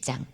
10장.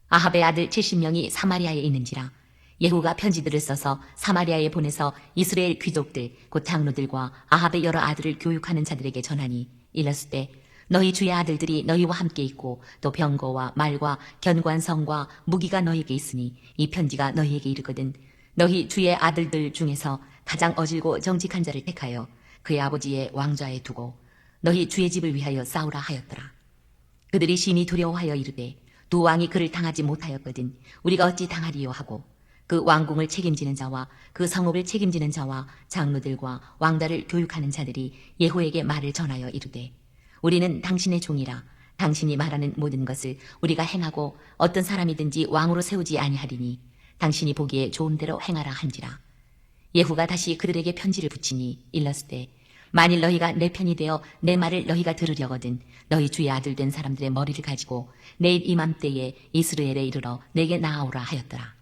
아합의 아들 70명이 사마리아에 있는지라 예후가 편지들을 써서 사마리아에 보내서 이스라엘 귀족들 곧 장로들과 아합의 여러 아들을 교육하는 자들에게 전하니 이르시되 너희 주의 아들들이 너희와 함께 있고 또 병거와 말과 견관성과 무기가 너희에게 있으니 이 편지가 너희에게 이르거든 너희 주의 아들들 중에서 가장 어질고 정직한 자를 택하여 그의 아버지의 왕좌에 두고 너희 주의 집을 위하여 싸우라 하였더라. 그들이 심히 두려워하여 이르되 두 왕이 그를 당하지 못하였거든 우리가 어찌 당하리요 하고 그 왕궁을 책임지는 자와 그 성읍을 책임지는 자와 장로들과 왕다를 교육하는 자들이 예후에게 말을 전하여 이르되 우리는 당신의 종이라 당신이 말하는 모든 것을 우리가 행하고 어떤 사람이든지 왕으로 세우지 아니하리니 당신이 보기에 좋은 대로 행하라 한지라. 예후가 다시 그들에게 편지를 붙이니 일렀으되 만일 너희가 내 편이 되어 내 말을 너희가 들으려거든 너희 주의 아들 된 사람들의 머리를 가지고 내일 이맘때에 이스라엘에 이르러 내게 나아오라 하였더라.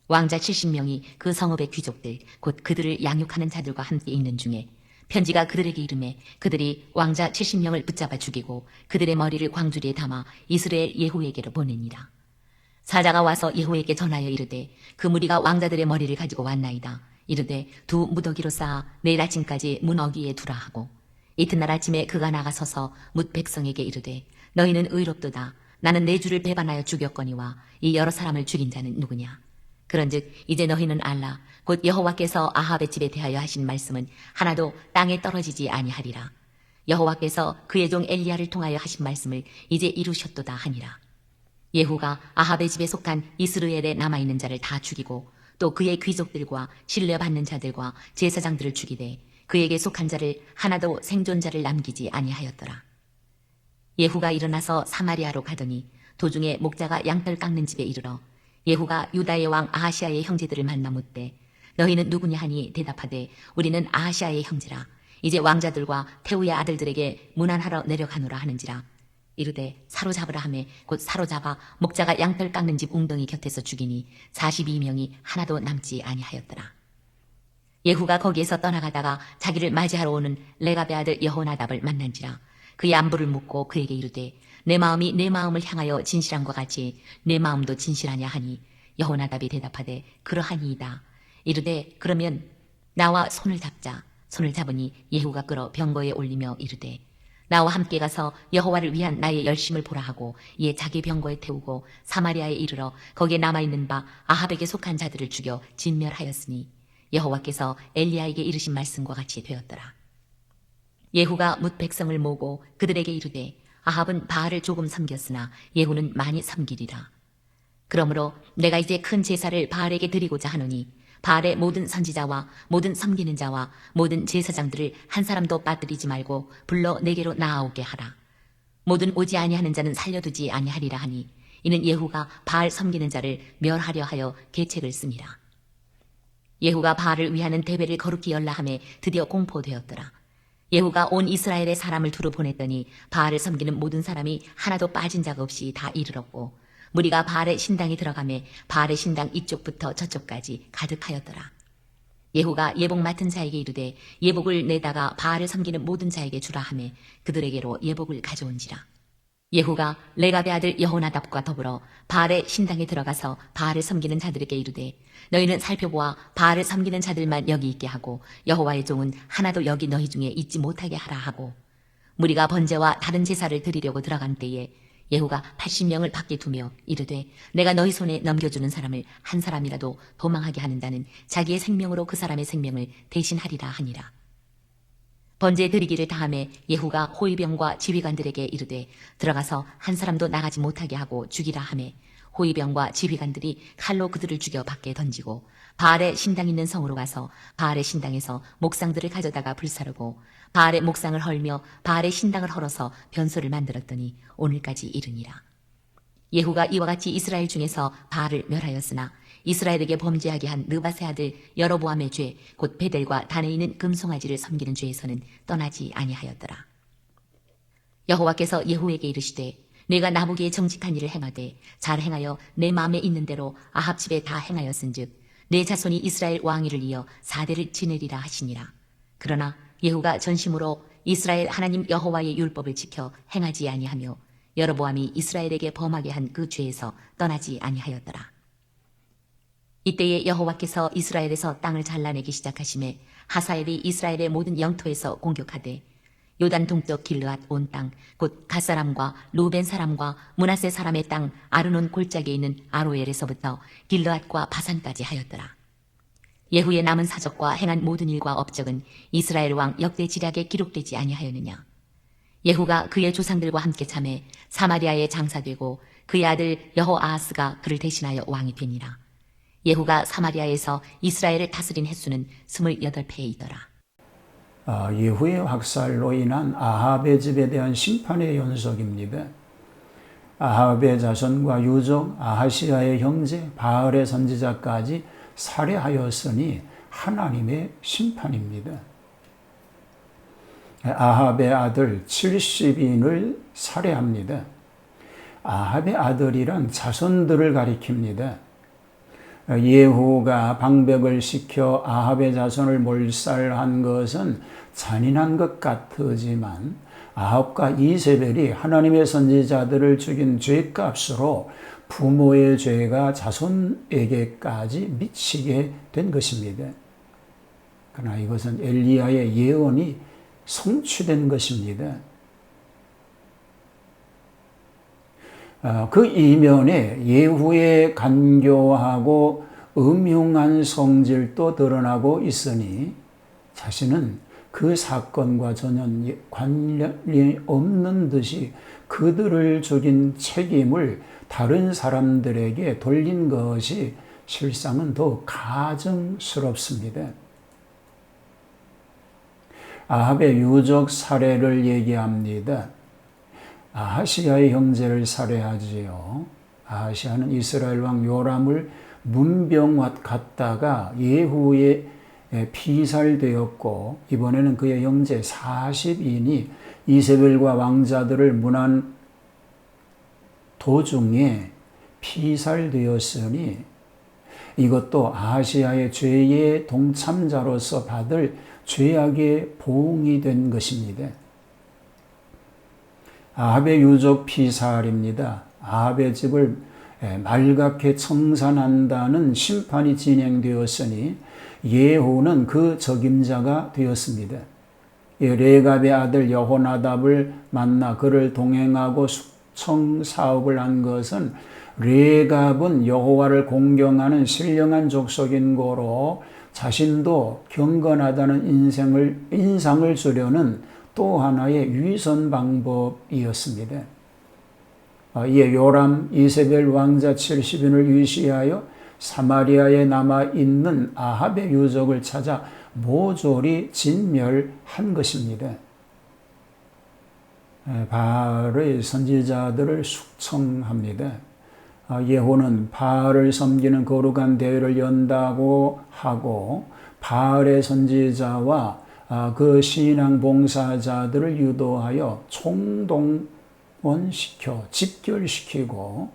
왕자 70명이 그 성읍의 귀족들 곧 그들을 양육하는 자들과 함께 있는 중에 편지가 그들에게 이르매 그들이 왕자 70명을 붙잡아 죽이고 그들의 머리를 광주리에 담아 이스라엘 예후에게로 보내니라. 사자가 와서 예후에게 전하여 이르되 그 무리가 왕자들의 머리를 가지고 왔나이다. 이르되 두 무더기로 쌓아 내일 아침까지 문 어귀에 두라 하고 이튿날 아침에 그가 나가서서 뭇 백성에게 이르되 너희는 의롭도다. 나는 내 주를 배반하여 죽였거니와 이 여러 사람을 죽인 자는 누구냐. 그런즉 이제 너희는 알라. 곧 여호와께서 아합의 집에 대하여 하신 말씀은 하나도 땅에 떨어지지 아니하리라. 여호와께서 그의 종 엘리야를 통하여 하신 말씀을 이제 이루셨도다 하니라. 예후가 아합의 집에 속한 이스라엘에 남아있는 자를 다 죽이고 또 그의 귀족들과 신뢰받는 자들과 제사장들을 죽이되 그에게 속한 자를 하나도 생존자를 남기지 아니하였더라. 예후가 일어나서 사마리아로 가더니 도중에 목자가 양털 깎는 집에 이르러 예후가 유다의 왕 아하시아의 형제들을 만나 묻되 너희는 누구냐 하니 대답하되 우리는 아하시아의 형제라. 이제 왕자들과 태우의 아들들에게 문안하러 내려가노라 하는지라. 이르되 사로잡으라 하매 곧 사로잡아 목자가 양털 깎는 집 웅덩이 곁에서 죽이니 42명이 하나도 남지 아니하였더라. 예후가 거기에서 떠나가다가 자기를 맞이하러 오는 레갑의 아들 여호나답을 만난지라. 그의 안부를 묻고 그에게 이르되 내 마음이 내 마음을 향하여 진실함과 같이 내 마음도 진실하냐 하니 여호나답이 대답하되 그러하니이다. 이르되 그러면 나와 손을 잡자. 손을 잡으니 예후가 끌어 병거에 올리며 이르되 나와 함께 가서 여호와를 위한 나의 열심을 보라 하고 이에 자기 병거에 태우고 사마리아에 이르러 거기에 남아있는 바 아합에게 속한 자들을 죽여 진멸하였으니 여호와께서 엘리야에게 이르신 말씀과 같이 되었더라. 예후가 뭇 백성을 모으고 그들에게 이르되 아합은 바알을 조금 섬겼으나 예후는 많이 섬기리라. 그러므로 내가 이제 큰 제사를 바알에게 드리고자 하노니 바알의 모든 선지자와 모든 섬기는 자와 모든 제사장들을 한 사람도 빠뜨리지 말고 불러 내게로 나아오게 하라. 모든 오지 아니하는 자는 살려두지 아니하리라 하니 이는 예후가 바알 섬기는 자를 멸하려 하여 계책을 씁니다. 예후가 바알을 위하는 대회를 거룩히 열라 하매 드디어 공포되었더라. 예후가 온 이스라엘의 사람을 두루 보냈더니 바알을 섬기는 모든 사람이 하나도 빠진 자가 없이 다 이르렀고 무리가 바알의 신당에 들어가매 바알의 신당 이쪽부터 저쪽까지 가득하였더라. 예후가 예복 맡은 자에게 이르되 예복을 내다가 바알을 섬기는 모든 자에게 주라 하매 그들에게로 예복을 가져온지라. 예후가 레갑의 아들 여호나답과 더불어 바알의 신당에 들어가서 바알을 섬기는 자들에게 이르되 너희는 살펴보아 바알을 섬기는 자들만 여기 있게 하고 여호와의 종은 하나도 여기 너희 중에 있지 못하게 하라 하고 무리가 번제와 다른 제사를 드리려고 들어간 때에 예후가 80명을 밖에 두며 이르되 내가 너희 손에 넘겨주는 사람을 한 사람이라도 도망하게 하는 자는 자기의 생명으로 그 사람의 생명을 대신하리라 하니라. 번제 드리기를 다함에 예후가 호위병과 지휘관들에게 이르되 들어가서 한 사람도 나가지 못하게 하고 죽이라 하매 호위병과 지휘관들이 칼로 그들을 죽여 밖에 던지고 바알의 신당 있는 성으로 가서 바알의 신당에서 목상들을 가져다가 불사르고 바알의 목상을 헐며 바알의 신당을 헐어서 변소를 만들었더니 오늘까지 이르니라. 예후가 이와 같이 이스라엘 중에서 바알을 멸하였으나 이스라엘에게 범죄하게 한 느밧의 아들 여로보암의 죄 곧 베델과 단에 있는 금송아지를 섬기는 죄에서는 떠나지 아니하였더라. 여호와께서 예후에게 이르시되 내가 나보기에 정직한 일을 행하되 잘 행하여 내 마음에 있는 대로 아합 집에 다 행하였은즉 내 자손이 이스라엘 왕위를 이어 4대를 지내리라 하시니라. 그러나 예후가 전심으로 이스라엘 하나님 여호와의 율법을 지켜 행하지 아니하며 여로보암이 이스라엘에게 범하게 한 그 죄에서 떠나지 아니하였더라. 이때에 여호와께서 이스라엘에서 땅을 잘라내기 시작하심에 하사엘이 이스라엘의 모든 영토에서 공격하되 요단 동쪽 길르앗 온 땅 곧 갓사람과 루벤 사람과 므낫세 사람의 땅 아르논 골짜기에 있는 아로엘에서부터 길르앗과 바산까지 하였더라. 예후의 남은 사적과 행한 모든 일과 업적은 이스라엘 왕 역대 지략에 기록되지 아니하였느냐. 예후가 그의 조상들과 함께 참해 사마리아에 장사되고 그의 아들 여호아하스가 그를 대신하여 왕이 되니라. 예후가 사마리아에서 이스라엘을 다스린 횟수는 28회이더라. 예후의 확살로 인한 아합의 집에 대한 심판의 연속입니다. 아합의 자손과 유족, 아하시아의 형제, 바알의 선지자까지 살해하였으니 하나님의 심판입니다. 아합의 아들 70인을 살해합니다. 아합의 아들이란 자손들을 가리킵니다. 예후가 방백을 시켜 아합의 자손을 몰살한 것은 잔인한 것 같으지만 아합과 이세벨이 하나님의 선지자들을 죽인 죄값으로 부모의 죄가 자손에게까지 미치게 된 것입니다. 그러나 이것은 엘리야의 예언이 성취된 것입니다. 그 이면에 예후의 간교하고 음흉한 성질도 드러나고 있으니 자신은 그 사건과 전혀 관련이 없는 듯이 그들을 죽인 책임을 다른 사람들에게 돌린 것이 실상은 더 가증스럽습니다. 아합의 유족 살해를 얘기합니다. 아하시아의 형제를 살해하지요. 아하시아는 이스라엘 왕 요람을 문병 갔다가 예후에 피살되었고 이번에는 그의 형제 40인이 이세벨과 왕자들을 문한 도중에 피살되었으니 이것도 아하시아의 죄의 동참자로서 받을 죄악의 보응이 된 것입니다. 아합의 유족 피살입니다. 아합의 집을 말갛게 청산한다는 심판이 진행되었으니 예후는 그 적임자가 되었습니다. 레갑의 아들 여호나답을 만나 그를 동행하고 숙청 사업을 한 것은 레갑은 여호와를 공경하는 신령한 족속인 고로 자신도 경건하다는 인상을 주려는 또 하나의 위선 방법이었습니다. 이에 요람 이세벨 왕자 70인을 위시하여 사마리아에 남아있는 아합의 유족을 찾아 모조리 진멸한 것입니다. 바알의 선지자들을 숙청합니다. 예후는 바알을 섬기는 거룩한 대회를 연다고 하고 바알의 선지자와 그 신앙 봉사자들을 유도하여 총동원시켜 집결시키고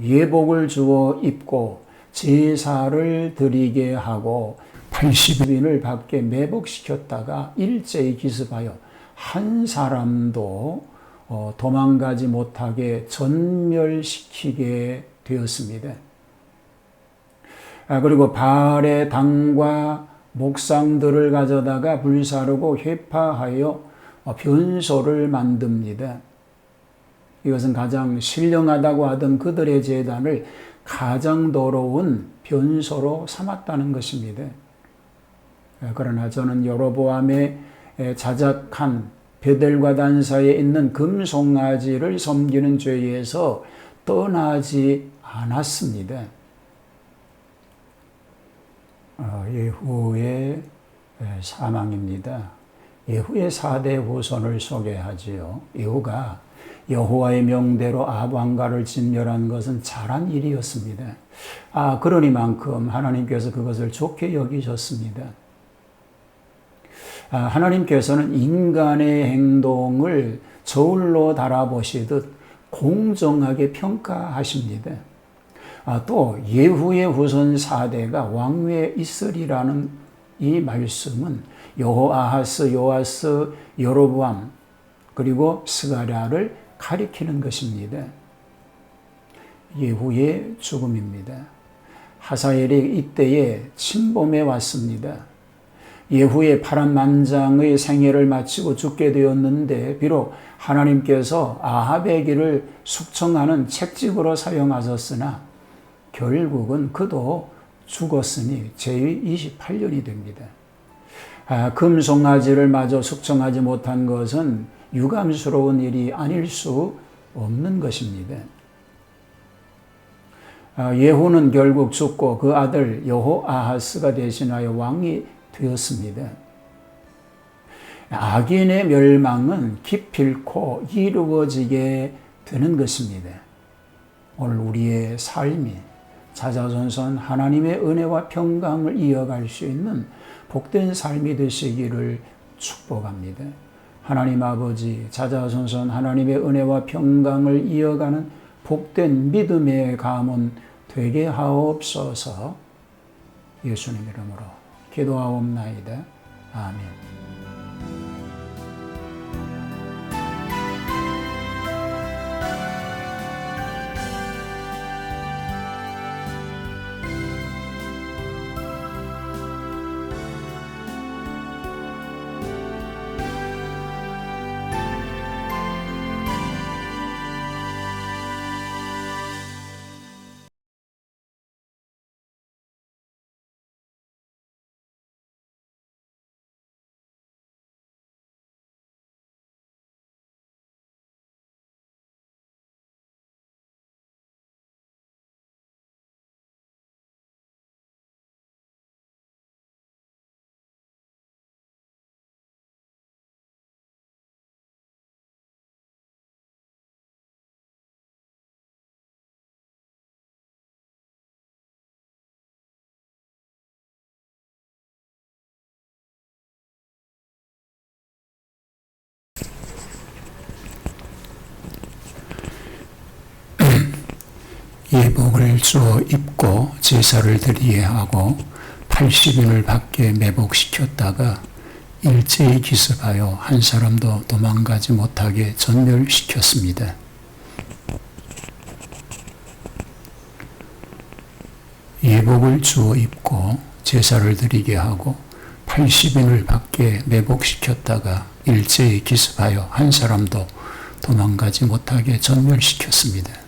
예복을 주어 입고 제사를 드리게 하고 80인을 밖에 매복시켰다가 일제히 기습하여 한 사람도 도망가지 못하게 전멸시키게 되었습니다. 그리고 바알의 당과 목상들을 가져다가 불사르고 회파하여 변소를 만듭니다. 이것은 가장 신령하다고 하던 그들의 제단을 가장 더러운 변소로 삼았다는 것입니다. 그러나 저는 여로보암의 자작한 베델과 단 사이에 있는 금송아지를 섬기는 죄에서 떠나지 않았습니다. 예후의 사망입니다. 예후의 4대 후손을 소개하지요. 예후가 여호와의 명대로 아합 왕가를 진멸한 것은 잘한 일이었습니다. 그러니만큼 하나님께서 그것을 좋게 여기셨습니다. 하나님께서는 인간의 행동을 저울로 달아보시듯 공정하게 평가하십니다. 또 예후의 후손 4대가 왕위에 있으리라는 이 말씀은 여호아하스, 요아스, 여로보암 그리고 스가랴를 가리키는 것입니다. 예후의 죽음입니다. 하사엘이 이때에 침범해 왔습니다. 예후의 파란만장의 생애를 마치고 죽게 되었는데 비록 하나님께서 아합의 길을 숙청하는 책찍으로 사용하셨으나 결국은 그도 죽었으니 제위 28년이 됩니다. 금송아지를 마저 숙청하지 못한 것은 유감스러운 일이 아닐 수 없는 것입니다. 예후는 결국 죽고 그 아들 여호아하스가 대신하여 왕이 되었습니다. 악인의 멸망은 기필코 이루어지게 되는 것입니다. 오늘 우리의 삶이 자자손손 하나님의 은혜와 평강을 이어갈 수 있는 복된 삶이 되시기를 축복합니다. 하나님 아버지, 자자손손 하나님의 은혜와 평강을 이어가는 복된 믿음의 가문 되게 하옵소서. 예수님 이름으로 기도하옵나이다. 아멘. 예복을 주어 입고 제사를 드리게 하고 80인을 밖에 매복시켰다가 일제히 기습하여 한 사람도 도망가지 못하게 전멸시켰습니다. 예복을 주어 입고 제사를 드리게 하고 80인을 밖에 매복시켰다가 일제히 기습하여 한 사람도 도망가지 못하게 전멸시켰습니다.